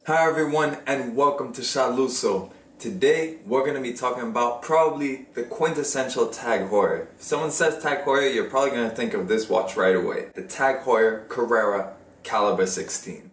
Hi everyone and welcome to Shaluso. Today we're going to be talking about probably the quintessential Tag Heuer. If someone says Tag Heuer, you're probably going to think of this watch right away. The Tag Heuer Carrera Calibre 16.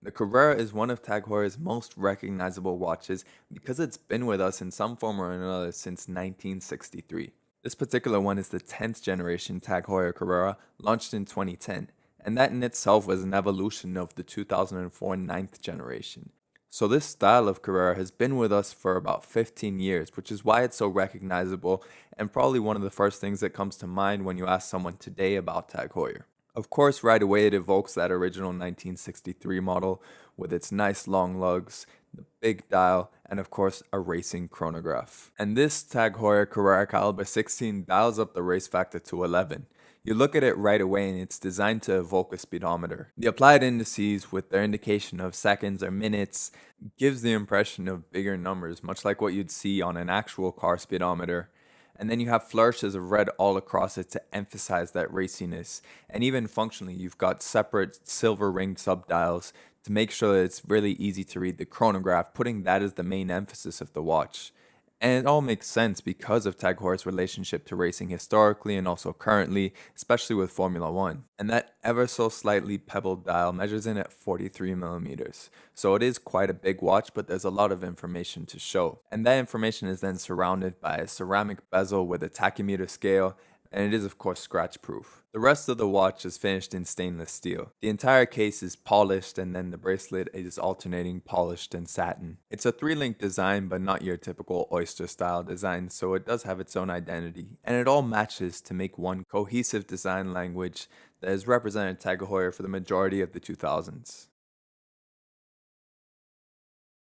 The Carrera is one of Tag Heuer's most recognizable watches because it's been with us in some form or another since 1963. This particular one is the 10th generation Tag Heuer Carrera, launched in 2010, and that in itself was an evolution of the 2004 ninth generation. So this style of Carrera has been with us for about 15 years, which is why it's so recognizable and probably one of the first things that comes to mind when you ask someone today about Tag Heuer. Of course, right away it evokes that original 1963 model with its nice long lugs, the big dial, and of course a racing chronograph. And this Tag Heuer Carrera Calibre 16 dials up the race factor to 11. You look at it right away and it's designed to evoke a speedometer. The applied indices with their indication of seconds or minutes gives the impression of bigger numbers, much like what you'd see on an actual car speedometer. And then you have flourishes of red all across it to emphasize that raciness. And even functionally, you've got separate silver ringed subdials to make sure that it's really easy to read the chronograph, putting that as the main emphasis of the watch. And it all makes sense because of Tag Heuer's relationship to racing historically and also currently, especially with Formula One. And that ever so slightly pebbled dial measures in at 43 millimeters. So it is quite a big watch, but there's a lot of information to show. And that information is then surrounded by a ceramic bezel with a tachymeter scale, and it is of course scratch proof. The rest of the watch is finished in stainless steel. The entire case is polished and then the bracelet is alternating polished and satin. It's a 3-link design but not your typical oyster style design, so it does have its own identity, and it all matches to make one cohesive design language that has represented Tag Heuer for the majority of the 2000s.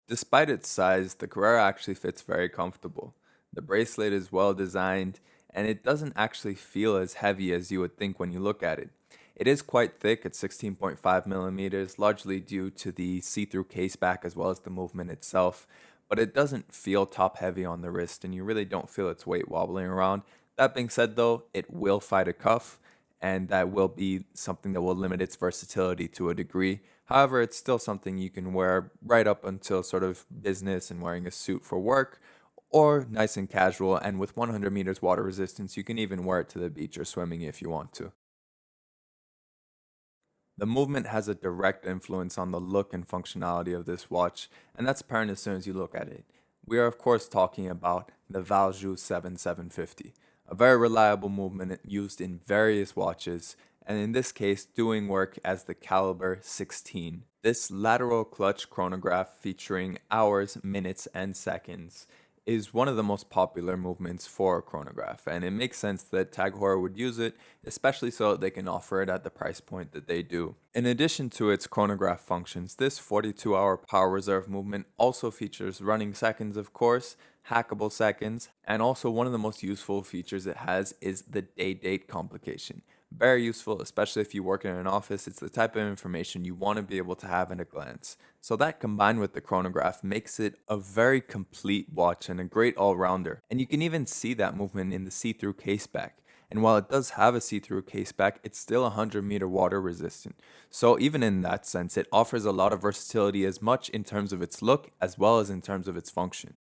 Despite its size, the Carrera actually fits very comfortable. The bracelet is well designed, and it doesn't actually feel as heavy as you would think when you look at it. It is quite thick at 16.5 millimeters, largely due to the see-through case back as well as the movement itself, but it doesn't feel top heavy on the wrist, and you really don't feel its weight wobbling around. That being said though, it will fight a cuff, and that will be something that will limit its versatility to a degree. However, it's still something you can wear right up until sort of business and wearing a suit for work, or nice and casual, and with 100 meters water resistance, you can even wear it to the beach or swimming if you want to. The movement has a direct influence on the look and functionality of this watch, and that's apparent as soon as you look at it. We are of course talking about the Valjoux 7750, a very reliable movement used in various watches, and in this case doing work as the Calibre 16. This lateral clutch chronograph featuring hours, minutes, and seconds is one of the most popular movements for a chronograph, and it makes sense that Tag Heuer would use it, especially so that they can offer it at the price point that they do. In addition to its chronograph functions, this 42-hour power reserve movement also features running seconds, of course, hackable seconds, and also one of the most useful features it has is the day-date complication. Very useful, especially if you work in an office. It's the type of information you want to be able to have at a glance. So that combined with the chronograph makes it a very complete watch and a great all-rounder. And you can even see that movement in the see-through caseback. And while it does have a see-through caseback, it's still 100-meter water resistant. So even in that sense, it offers a lot of versatility as much in terms of its look as well as in terms of its function.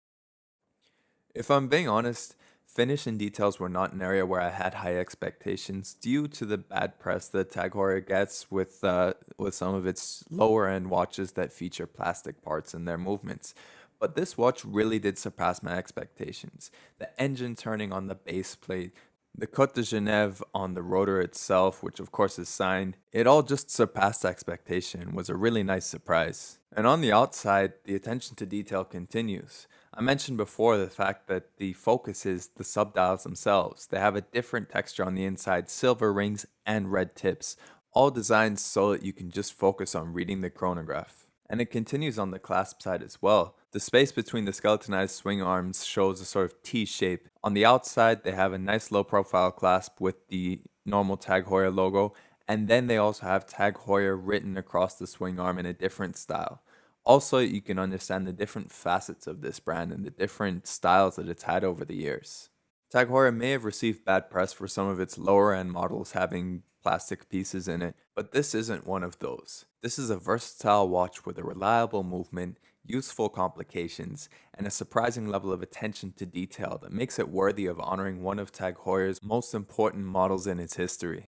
If I'm being honest, finish and details were not an area where I had high expectations due to the bad press that Tag Heuer gets with some of its lower end watches that feature plastic parts in their movements. But this watch really did surpass my expectations. The engine turning on the base plate, the Côte de Genève on the rotor itself, which of course is signed, it all just surpassed expectation and was a really nice surprise. And on the outside, the attention to detail continues. I mentioned before the fact that the focus is the subdials themselves. They have a different texture on the inside, silver rings and red tips, all designed so that you can just focus on reading the chronograph. And it continues on the clasp side as well. The space between the skeletonized swing arms shows a sort of T shape. On the outside, they have a nice low profile clasp with the normal Tag Heuer logo, and then they also have Tag Heuer written across the swing arm in a different style. Also, you can understand the different facets of this brand and the different styles that it's had over the years. Tag Heuer may have received bad press for some of its lower end models having plastic pieces in it, but this isn't one of those. This is a versatile watch with a reliable movement, useful complications, and a surprising level of attention to detail that makes it worthy of honoring one of Tag Heuer's most important models in its history.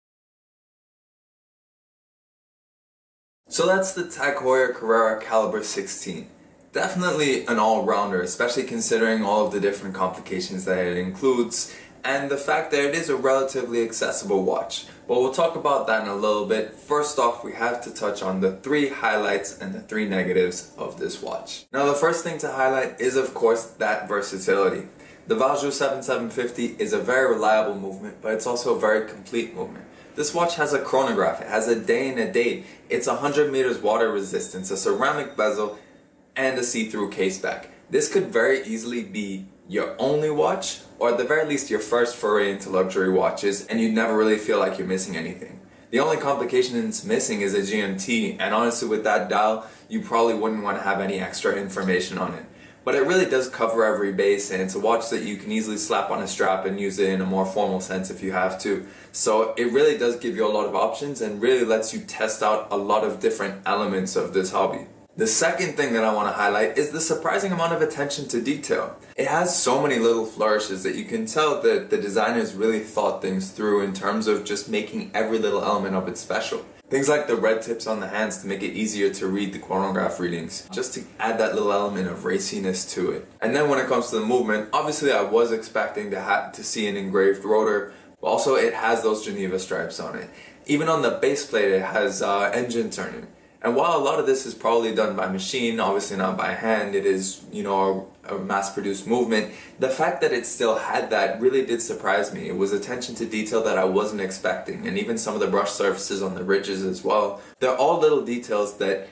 So that's the Tag Heuer Carrera Calibre 16. Definitely an all-rounder, especially considering all of the different complications that it includes, and the fact that it is a relatively accessible watch. But we'll talk about that in a little bit. First off, we have to touch on the 3 highlights and the 3 negatives of this watch. Now the first thing to highlight is of course that versatility. The Valjoux 7750 is a very reliable movement, but it's also a very complete movement. This watch has a chronograph, it has a day and a date, it's 100 meters water resistance, a ceramic bezel, and a see-through case back. This could very easily be your only watch, or at the very least your first foray into luxury watches, and you'd never really feel like you're missing anything. The only complication it's missing is a GMT, and honestly with that dial, you probably wouldn't want to have any extra information on it. But it really does cover every base, and it's a watch that you can easily slap on a strap and use it in a more formal sense if you have to. So it really does give you a lot of options and really lets you test out a lot of different elements of this hobby. The second thing that I want to highlight is the surprising amount of attention to detail. It has so many little flourishes that you can tell that the designers really thought things through in terms of just making every little element of it special. Things like the red tips on the hands to make it easier to read the chronograph readings, just to add that little element of raciness to it. And then when it comes to the movement, obviously I was expecting to see an engraved rotor, but also it has those Geneva stripes on it. Even on the base plate it has engine turning. And while a lot of this is probably done by machine, obviously not by hand, it is, you know, a mass-produced movement, the fact that it still had that really did surprise me. It was attention to detail that I wasn't expecting, and even some of the brush surfaces on the ridges as well. They're all little details that,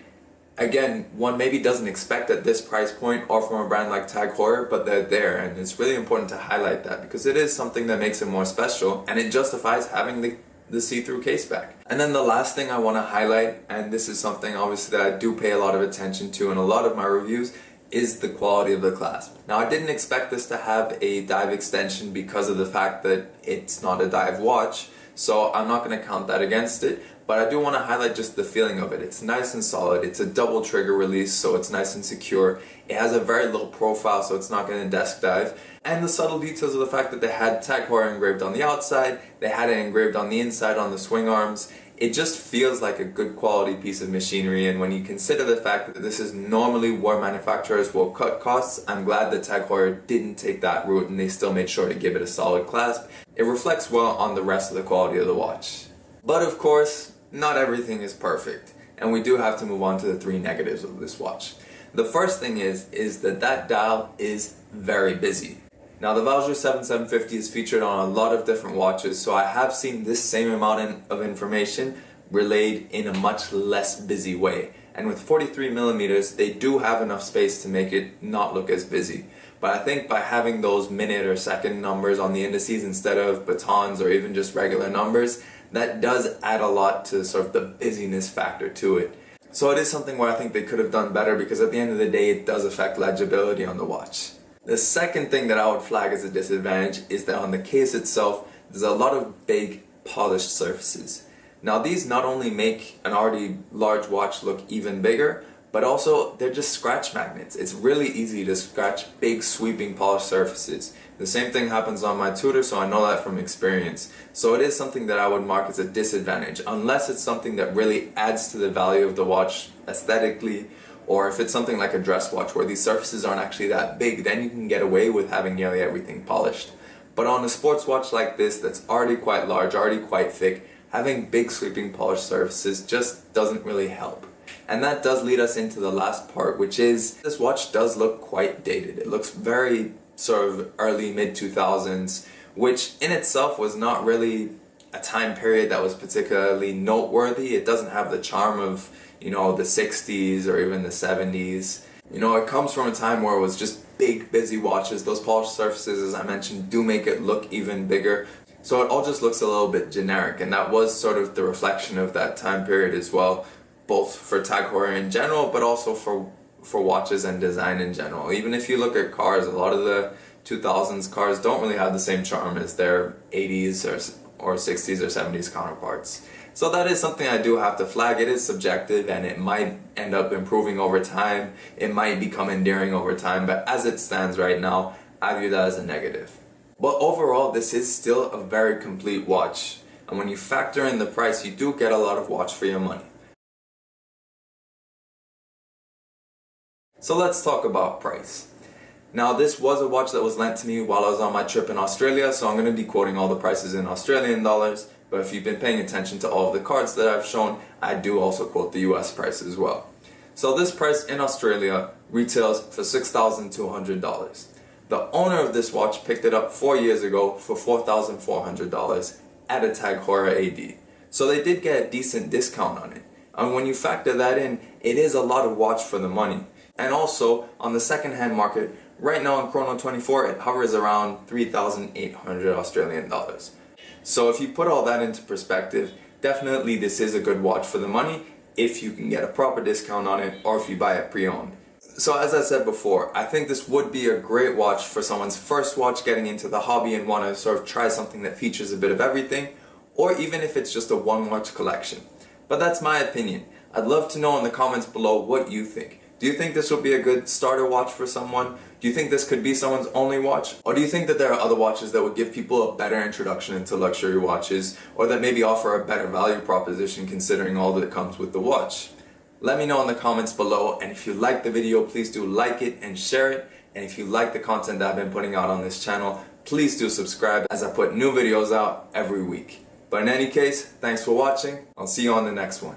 again, one maybe doesn't expect at this price point or from a brand like Tag Heuer, but they're there, and it's really important to highlight that because it is something that makes it more special, and it justifies having the see-through case back. And then the last thing I want to highlight, and this is something obviously that I do pay a lot of attention to in a lot of my reviews, is the quality of the clasp. Now I didn't expect this to have a dive extension because of the fact that it's not a dive watch, so I'm not going to count that against it, but I do want to highlight just the feeling of it. It's nice and solid, it's a double trigger release so it's nice and secure, it has a very low profile so it's not going to desk dive, and the subtle details of the fact that they had Tag Heuer engraved on the outside, they had it engraved on the inside on the swing arms. It just feels like a good quality piece of machinery, and when you consider the fact that this is normally where manufacturers will cut costs, I'm glad that Tag Heuer didn't take that route and they still made sure to give it a solid clasp. It reflects well on the rest of the quality of the watch. But of course, not everything is perfect, and we do have to move on to the 3 negatives of this watch. The first thing is that dial is very busy. Now the Valjoux 7750 is featured on a lot of different watches, so I have seen this same amount of information relayed in a much less busy way. And with 43mm, they do have enough space to make it not look as busy. But I think by having those minute or second numbers on the indices instead of batons or even just regular numbers, that does add a lot to sort of the busyness factor to it. So it is something where I think they could have done better because at the end of the day it does affect legibility on the watch. The second thing that I would flag as a disadvantage is that on the case itself, there's a lot of big polished surfaces. Now these not only make an already large watch look even bigger, but also they're just scratch magnets. It's really easy to scratch big sweeping polished surfaces. The same thing happens on my Tudor, so I know that from experience. So it is something that I would mark as a disadvantage, unless it's something that really adds to the value of the watch aesthetically, or if it's something like a dress watch where these surfaces aren't actually that big, then you can get away with having nearly everything polished. But on a sports watch like this that's already quite large, already quite thick, having big sweeping polished surfaces just doesn't really help. And that does lead us into the last part, which is this watch does look quite dated. It looks very sort of early mid-2000s, which in itself was not really a time period that was particularly noteworthy. It doesn't have the charm of, you know, the 60s or even the 70s. You know, it comes from a time where it was just big, busy watches. Those polished surfaces, as I mentioned, do make it look even bigger. So it all just looks a little bit generic, and that was sort of the reflection of that time period as well, both for Tag Heuer in general, but also for watches and design in general. Even if you look at cars, a lot of the 2000s cars don't really have the same charm as their 80s or 60s or 70s counterparts. So that is something I do have to flag. It is subjective and it might end up improving over time. It might become endearing over time, but as it stands right now, I view that as a negative. But overall, this is still a very complete watch. And when you factor in the price, you do get a lot of watch for your money. So let's talk about price. Now, this was a watch that was lent to me while I was on my trip in Australia, so I'm going to be quoting all the prices in Australian dollars, but if you've been paying attention to all of the cards that I've shown, I do also quote the US price as well. So this price in Australia retails for $6,200. The owner of this watch picked it up 4 years ago for $4,400 at a Tag Heuer AD. So they did get a decent discount on it. And when you factor that in, it is a lot of watch for the money. And also, on the second-hand market, right now in Chrono 24, it hovers around 3,800 Australian dollars. So if you put all that into perspective, definitely this is a good watch for the money if you can get a proper discount on it or if you buy it pre-owned. So as I said before, I think this would be a great watch for someone's first watch getting into the hobby and want to sort of try something that features a bit of everything, or even if it's just a one-watch collection. But that's my opinion. I'd love to know in the comments below what you think. Do you think this would be a good starter watch for someone? Do you think this could be someone's only watch? Or do you think that there are other watches that would give people a better introduction into luxury watches, or that maybe offer a better value proposition considering all that comes with the watch? Let me know in the comments below, and if you like the video, please do like it and share it. And if you like the content that I've been putting out on this channel, please do subscribe as I put new videos out every week. But in any case, thanks for watching. I'll see you on the next one.